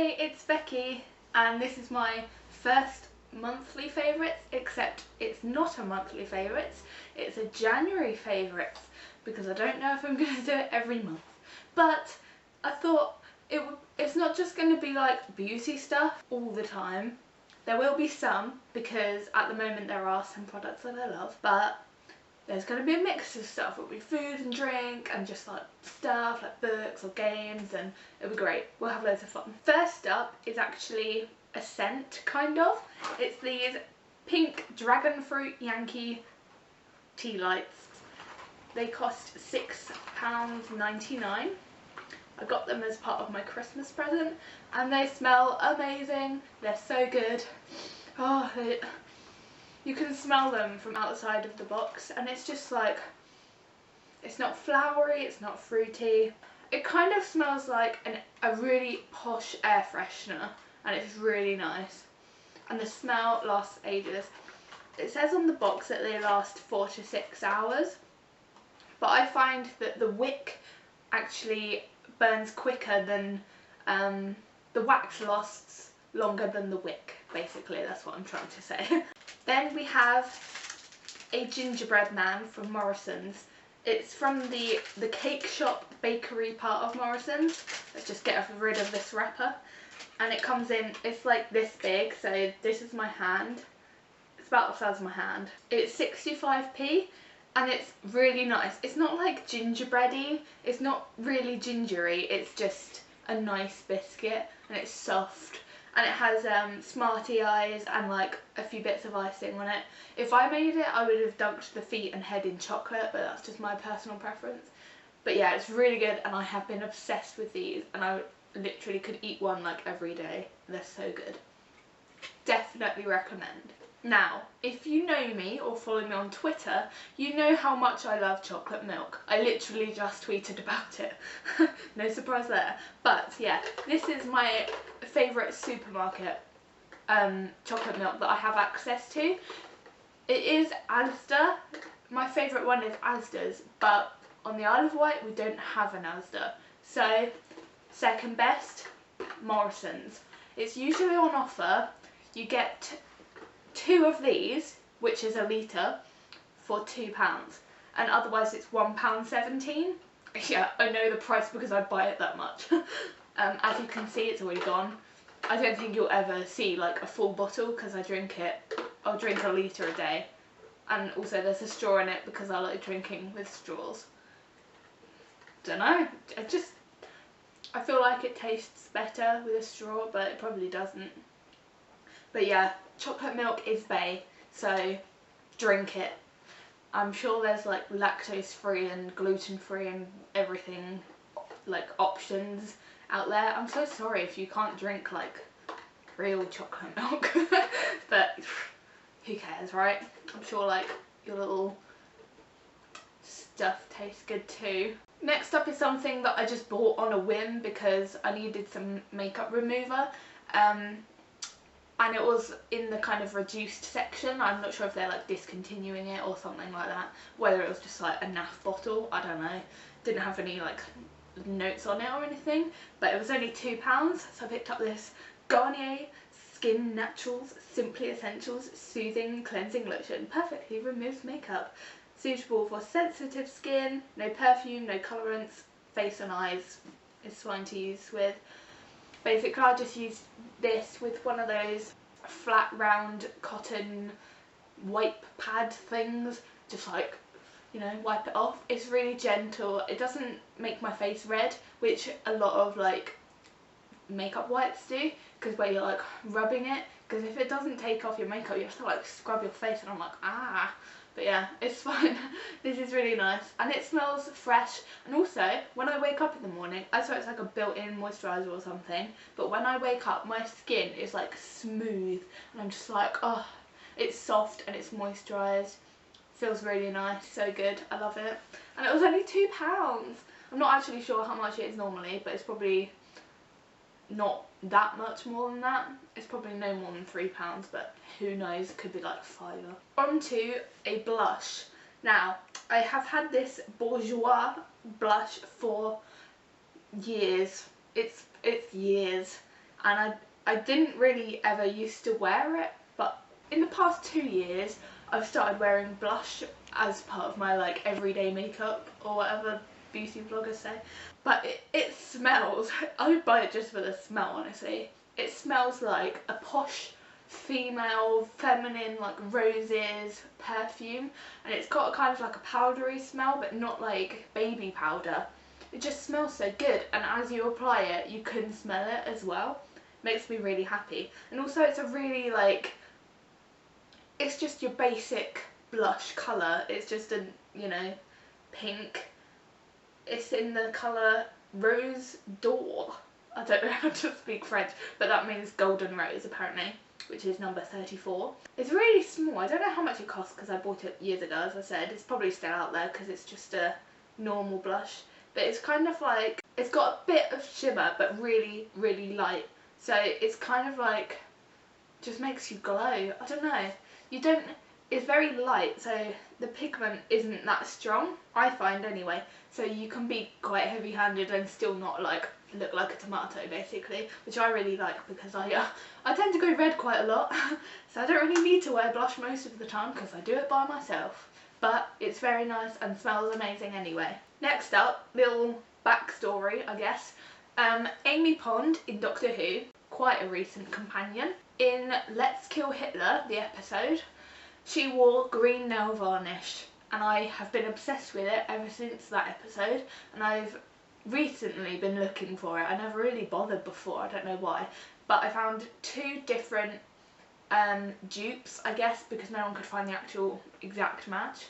Hey, it's Becky, and this is my first monthly favourites, except it's not a monthly favourites, it's a January favourites, because I don't know if I'm going to do it every month. But I thought it's not just going to be like beauty stuff all the time. There will be some, because at the moment there are some products that I love, but there's going to be a mix of stuff. It'll be food and drink and just like stuff like books or games, and it'll be great. We'll have loads of fun. First up is actually a scent, kind of. It's these pink dragon fruit Yankee tea lights. They cost £6.99. I got them as part of my Christmas present and they smell amazing. They're so good. Oh, you can smell them from outside of the box, and it's just like, it's not flowery, it's not fruity. It kind of smells like a really posh air freshener, and it's really nice. And the smell lasts ages. It says on the box that they last 4 to 6 hours, but I find that the wick actually burns quicker than the wax lasts longer than the wick. Basically, that's what I'm trying to say. Then we have a gingerbread man from Morrison's. It's from the cake shop bakery part of Morrison's. Let's just get rid of this wrapper. And it comes in, it's like this big, so this is my hand. It's about the size of my hand. It's 65p and it's really nice. It's not like gingerbready, it's not really gingery, it's just a nice biscuit, and it's soft. And it has Smarty eyes and like a few bits of icing on it. If I made it, I would have dunked the feet and head in chocolate, but that's just my personal preference. But yeah, it's really good, and I have been obsessed with these, and I literally could eat one like every day. They're so good. Definitely recommend. Now, if you know me or follow me on Twitter, you know how much I love chocolate milk. I literally just tweeted about it. No surprise there. But yeah, this is my favourite supermarket chocolate milk that I have access to. It is Asda. My favourite one is Asda's, but on the Isle of Wight we don't have an Asda. So second best, Morrison's. It's usually on offer. You get 2 of these, which is a litre, for £2, and otherwise it's £1.17. Yeah, I know the price because I buy it that much. As you can see, it's already gone. I don't think you'll ever see like a full bottle because I'll drink a litre a day, and also there's a straw in it because I like drinking with straws. Don't know, I feel like it tastes better with a straw, but it probably doesn't. But yeah, chocolate milk is bae, so drink it. I'm sure there's like lactose free and gluten free and everything, like options out there. I'm so sorry if you can't drink like real chocolate milk, but who cares, right? I'm sure like your little stuff tastes good too. Next up is something that I just bought on a whim because I needed some makeup remover. And it was in the kind of reduced section. I'm not sure if they're like discontinuing it or something like that. Whether it was just like a NAF bottle, I don't know. Didn't have any like notes on it or anything. But it was only £2, so I picked up this Garnier Skin Naturals Simply Essentials Soothing Cleansing Lotion. Perfectly removes makeup. Suitable for sensitive skin, no perfume, no colourants, face and eyes is fine to use with. Basically, I just used this with one of those flat round cotton wipe pad things, just like, you know, wipe it off. It's really gentle. It doesn't make my face red, which a lot of like makeup wipes do, because where you're like rubbing it, because if it doesn't take off your makeup you have to like scrub your face, and I'm like, ah. But yeah, it's fine. This is really nice and it smells fresh, and also when I wake up in the morning, I swear it's like a built-in moisturiser or something, but when I wake up my skin is like smooth and I'm just like, oh, it's soft and it's moisturised. Feels really nice, so good, I love it. And it was only £2. I'm not actually sure how much it is normally, but it's probably not that much more than that. It's probably no more than £3, but who knows, it could be like £5. On to a blush. Now, I have had this Bourjois blush for years. It's years, and I didn't really ever used to wear it, but in the past 2 years I've started wearing blush as part of my like everyday makeup or whatever beauty vloggers say. But it smells, I would buy it just for the smell, honestly. It smells like a posh female feminine like roses perfume, and it's got a kind of like a powdery smell but not like baby powder. It just smells so good, and as you apply it you can smell it as well. Makes me really happy. And also it's a really like, it's just your basic blush colour. It's just a, you know, pink. It's in the colour Rose d'Or. I don't know how to speak French, but that means golden rose apparently, which is number 34. It's really small. I don't know how much it costs because I bought it years ago, as I said. It's probably still out there because it's just a normal blush. But it's kind of like, it's got a bit of shimmer but really, really light. So it's kind of like, just makes you glow. I don't know. You don't, it's very light, so the pigment isn't that strong, I find anyway. So you can be quite heavy handed and still not like look like a tomato basically, which I really like because I tend to go red quite a lot. So I don't really need to wear blush most of the time because I do it by myself. But it's very nice and smells amazing anyway. Next up, little backstory I guess. Amy Pond in Doctor Who, quite a recent companion. In Let's Kill Hitler, the episode, she wore green nail varnish, and I have been obsessed with it ever since that episode, and I've recently been looking for it. I never really bothered before, I don't know why, but I found 2 different dupes, I guess, because no one could find the actual exact match.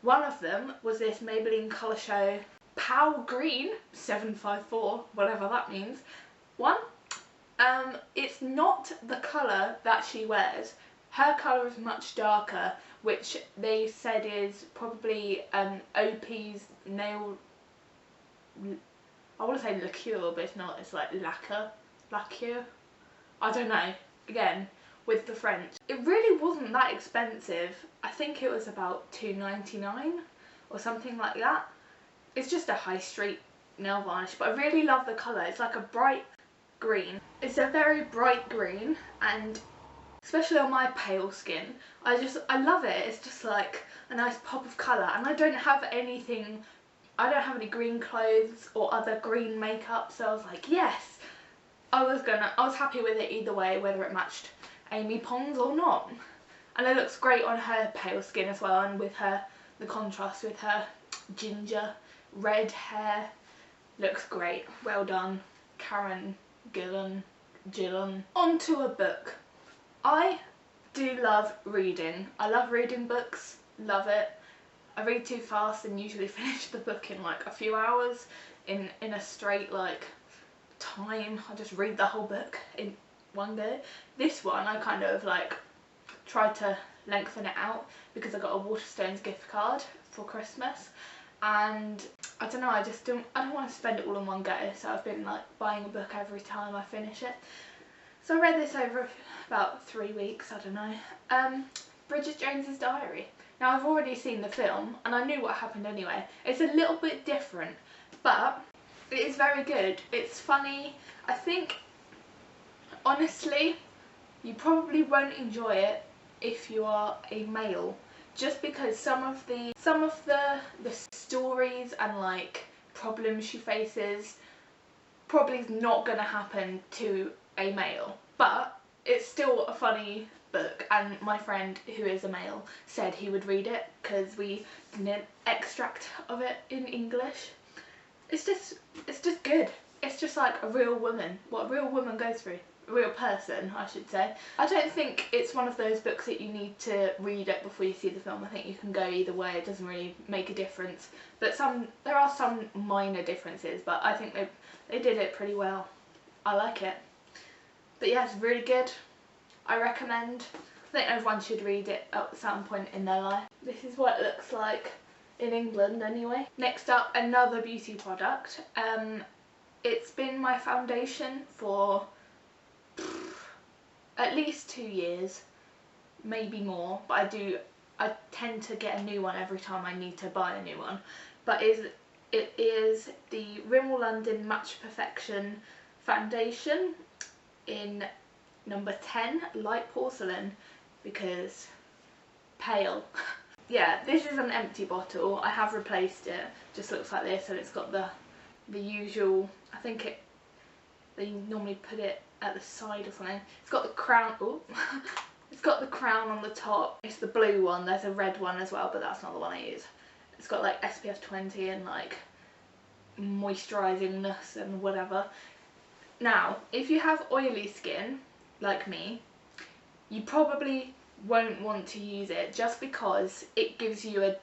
One of them was this Maybelline Colour Show Pow Green 754, whatever that means. It's not the colour that she wears. Her colour is much darker, which they said is probably OP's nail, I want to say liqueur, but it's not, it's like lacquer, I don't know, again, with the French. It really wasn't that expensive. I think it was about £2.99 or something like that. It's just a high street nail varnish, but I really love the colour. It's like a bright green. It's a very bright green, and especially on my pale skin, I love it. It's just like a nice pop of colour, and I don't have any green clothes or other green makeup, so I was like, yes, I was happy with it either way, whether it matched Amy Pond's or not. And it looks great on her pale skin as well, and with the contrast with her ginger red hair, looks great. Well done, Karen Gillan. On to a book. I do love reading. I love reading books, love it. I read too fast and usually finish the book in like a few hours in a straight like time. I just read the whole book in one go. This one I kind of like tried to lengthen it out because I got a Waterstones gift card for Christmas, and I don't know, I don't want to spend it all in one go, so I've been like buying a book every time I finish it. So I read this over about 3 weeks, I don't know. Bridget Jones's Diary. Now I've already seen the film and I knew what happened anyway. It's a little bit different, but it is very good. It's funny. I think, honestly, you probably won't enjoy it if you are a male, just because some of the stories and like problems she faces probably is not going to happen to a male, but it's still a funny book, and my friend who is a male said he would read it because we did an extract of it in English. It's just good. It's just like a real woman, what a real woman goes through. A real person, I should say. I don't think it's one of those books that you need to read it before you see the film. I think you can go either way, it doesn't really make a difference. But there are some minor differences, but I think they did it pretty well. I like it. But yeah, it's really good. I recommend. I think everyone should read it at some point in their life. This is what it looks like in England anyway. Next up, another beauty product. It's been my foundation for at least 2 years, maybe more, but I tend to get a new one every time I need to buy a new one. But it is the Rimmel London Match Perfection foundation. in number 10, Light Porcelain, because pale. Yeah, this is an empty bottle. I have replaced it. Just looks like this, and it's got the usual, I think they normally put it at the side or something. It's got the crown, oh, it's got the crown on the top. It's the blue one. There's a red one as well, but that's not the one I use. It's got like SPF 20 and like moisturisingness and whatever. Now, if you have oily skin, like me, you probably won't want to use it just because it gives you a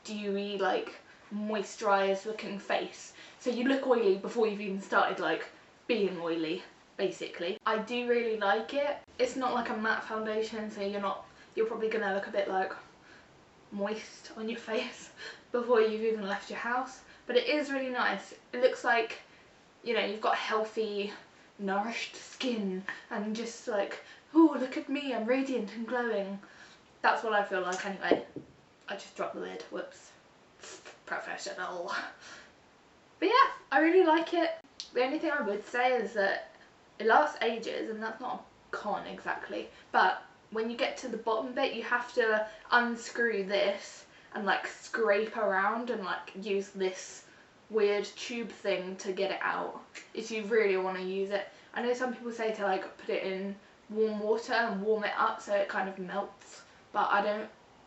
dewy, like moisturised looking face. So you look oily before you've even started like being oily, basically. I do really like it. It's not like a matte foundation, so you're probably gonna look a bit like moist on your face before you've even left your house. But it is really nice. It looks like, you know, you've got healthy, nourished skin and just like, oh, look at me, I'm radiant and glowing. That's what I feel like anyway. I just dropped the lid, whoops. Professional. But yeah, I really like it. The only thing I would say is that it lasts ages, and that's not a con exactly, but when you get to the bottom bit you have to unscrew this and like scrape around and like use this weird tube thing to get it out if you really want to use it. I know some people say to like put it in warm water and warm it up so it kind of melts, but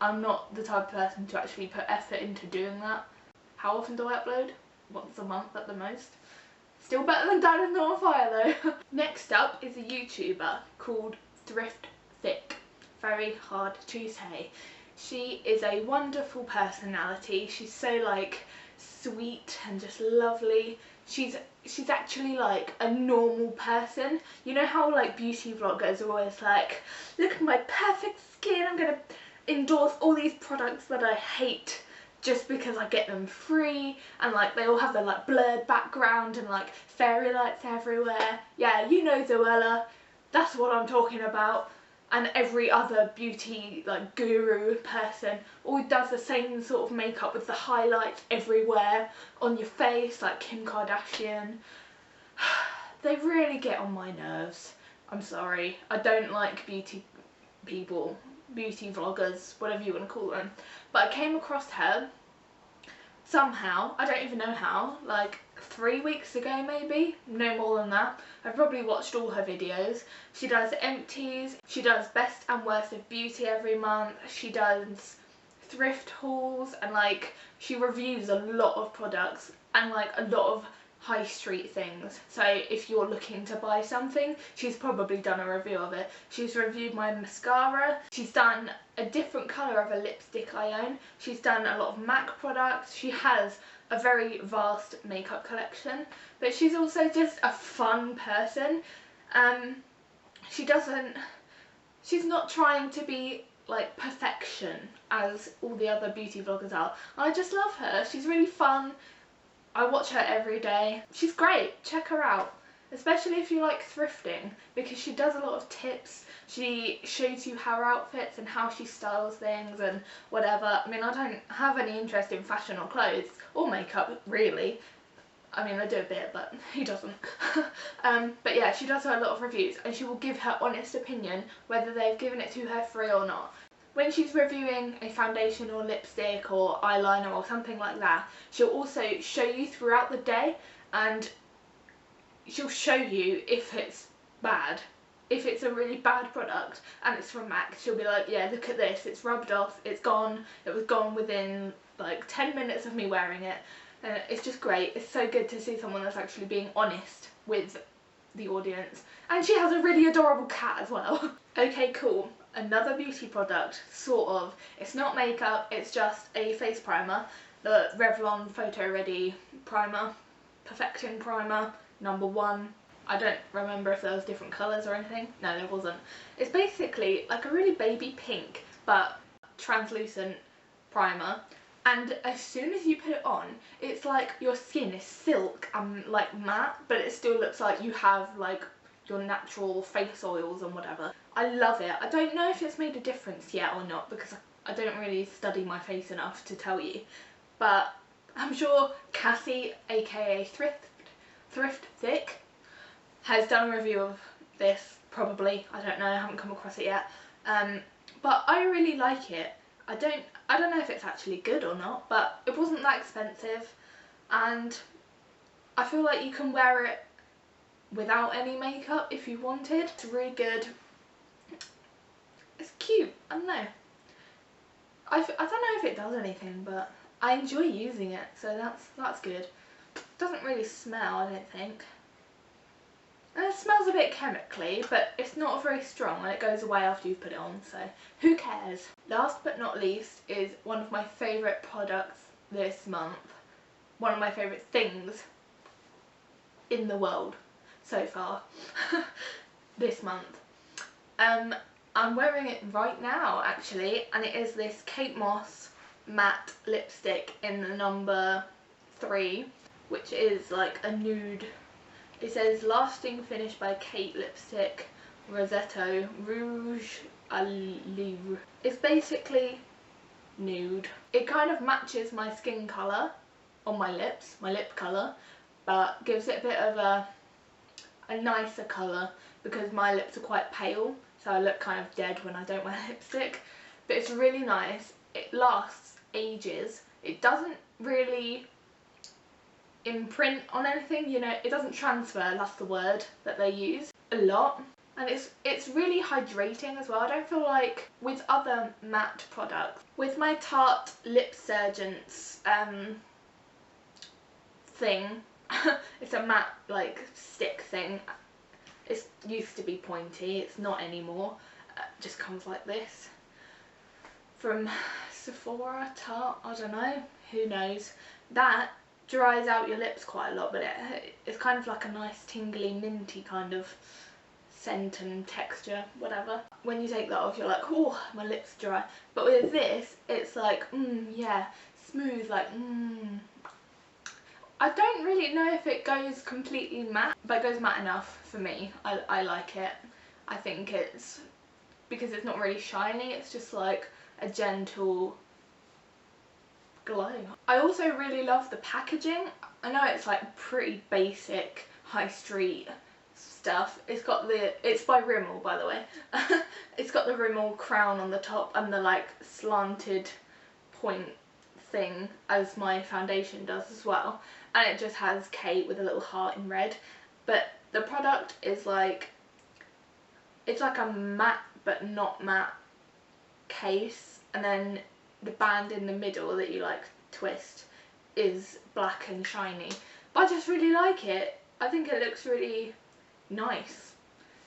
I'm not the type of person to actually put effort into doing that. How often do I upload? Once a month at the most. Still better than Dad on Fire though. Next up is a YouTuber called Thrift Thick. Very hard to say. She is a wonderful personality. She's so like sweet and just lovely. She's actually like a normal person. You know how like beauty vloggers are always like, look at my perfect skin, I'm gonna endorse all these products that I hate just because I get them free, and like they all have their like blurred background and like fairy lights everywhere. Yeah, you know Zoella, that's what I'm talking about. And every other beauty like guru person all does the same sort of makeup with the highlights everywhere on your face, like Kim Kardashian. They really get on my nerves. I'm sorry, I don't like beauty people, beauty vloggers, whatever you want to call them. But I came across her somehow, I don't even know how, like 3 weeks ago maybe, no more than that. I've probably watched all her videos. She does empties, she does best and worst of beauty every month, she does thrift hauls, and like she reviews a lot of products and like a lot of high street things. So if you're looking to buy something, she's probably done a review of it. She's reviewed my mascara, she's done a different colour of a lipstick I own, she's done a lot of MAC products. She has a very vast makeup collection, but she's also just a fun person. She's not trying to be like perfection as all the other beauty vloggers are. I just love her. She's really fun. I watch her every day. She's great. Check her out. Especially if you like thrifting, because she does a lot of tips. She shows you her outfits and how she styles things and whatever. I mean, I don't have any interest in fashion or clothes or makeup really. I mean, I do a bit, but who doesn't? But yeah, she does a lot of reviews, and she will give her honest opinion whether they've given it to her free or not. When she's reviewing a foundation or lipstick or eyeliner or something like that, she'll also show you throughout the day, and she'll show you if it's bad. If it's a really bad product and it's from MAC, she'll be like, yeah, look at this, it's rubbed off, it's gone, it was gone within like 10 minutes of me wearing it. It's just great. It's so good to see someone that's actually being honest with the audience. And she has a really adorable cat as well. Okay, cool. Another beauty product, sort of. It's not makeup, it's just a face primer. The Revlon Photo Ready Primer. Perfecting Primer, number 1. I don't remember if there was different colours or anything. No, there wasn't. It's basically like a really baby pink, but translucent primer. And as soon as you put it on, it's like your skin is silk and like matte, but it still looks like you have like your natural face oils and whatever. I love it. I don't know if it's made a difference yet or not, because I don't really study my face enough to tell you. But I'm sure Cassie, aka Thrift Thick, has done a review of this, probably. I don't know, I haven't come across it yet. But I really like it. I don't know if it's actually good or not, but it wasn't that expensive, and I feel like you can wear it without any makeup if you wanted. It's really good. It's cute. I don't know. I don't know if it does anything, but I enjoy using it, so that's good. It doesn't really smell, I don't think. And it smells a bit chemically, but it's not very strong and it goes away after you've put it on, so who cares? Last but not least is one of my favourite products this month. One of my favourite things in the world so far this month. I'm wearing it right now actually, and it is this Kate Moss matte lipstick in the number 3, which is like a nude. It says Lasting Finish by Kate Lipstick Rossetto Rouge à Lèvres. It's basically nude. It kind of matches my skin colour on my lips, my lip colour, but gives it a bit of a nicer colour because my lips are quite pale, so I look kind of dead when I don't wear lipstick. But it's really nice. It lasts ages. It doesn't really imprint on anything, you know, it doesn't transfer, that's the word that they use a lot, and it's really hydrating as well. I don't feel like with other matte products, with my Tarte Lip Surgence thing, it's a matte like stick thing. It used to be pointy, it's not anymore. It just comes like this from Sephora, Tarte, I don't know, who knows. That dries out your lips quite a lot, but it's kind of like a nice tingly minty kind of scent and texture, whatever. When you take that off, you're like, oh, my lips are dry. But with this, it's like, yeah, smooth, like, I don't really know if it goes completely matte, but it goes matte enough for me. I like it. I think it's, because it's not really shiny, it's just like a gentle glow. I also really love the packaging. I know it's like pretty basic high street stuff. It's by Rimmel, by the way. It's got the Rimmel crown on the top and the like slanted point thing as my foundation does as well, and it just has Kate with a little heart in red. But the product is like, it's like a matte but not matte case, and then the band in the middle that you like twist is black and shiny. But I just really like it. I think it looks really nice,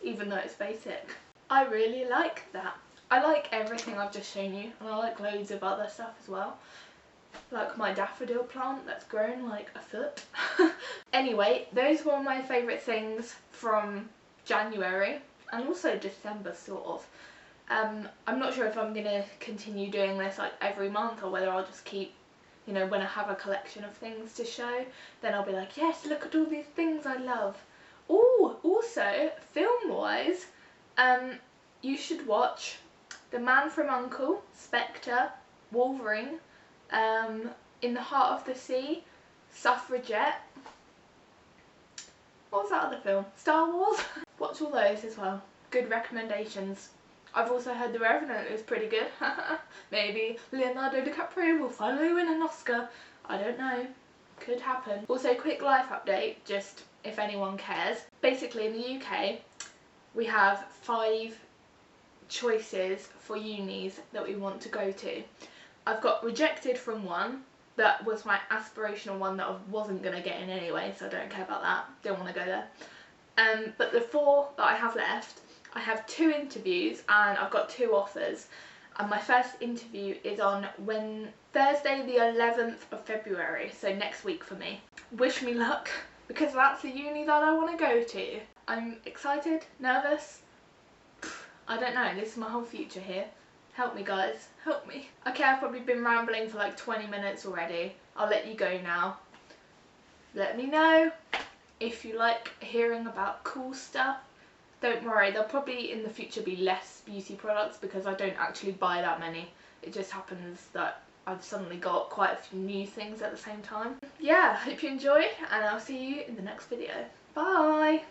even though it's basic. I really like that. I like everything I've just shown you, and I like loads of other stuff as well. Like my daffodil plant that's grown like a foot. Anyway, those were my favourite things from January, and also December sort of. I'm not sure if I'm going to continue doing this like every month, or whether I'll just keep, you know, when I have a collection of things to show, then I'll be like, yes, look at all these things I love. Oh, also, film-wise, you should watch The Man from U.N.C.L.E., Spectre, Wolverine, In the Heart of the Sea, Suffragette. What was that other film? Star Wars? Watch all those as well. Good recommendations. I've also heard The Revenant is pretty good. Maybe Leonardo DiCaprio will finally win an Oscar. I don't know. Could happen. Also, quick life update, just if anyone cares. Basically, in the UK, we have 5 choices for unis that we want to go to. I've got rejected from one. That was my aspirational one that I wasn't going to get in anyway, so I don't care about that. Don't want to go there. But the 4 that I have left, I have 2 interviews and I've got 2 offers. And my first interview is on Thursday the 11th of February, so next week for me. Wish me luck, because that's the uni that I want to go to. I'm excited, nervous, I don't know, this is my whole future here. Help me guys, help me. Okay, I've probably been rambling for like 20 minutes already. I'll let you go now. Let me know if you like hearing about cool stuff. Don't worry, there'll probably in the future be less beauty products because I don't actually buy that many. It just happens that I've suddenly got quite a few new things at the same time. Yeah, hope you enjoy, and I'll see you in the next video. Bye!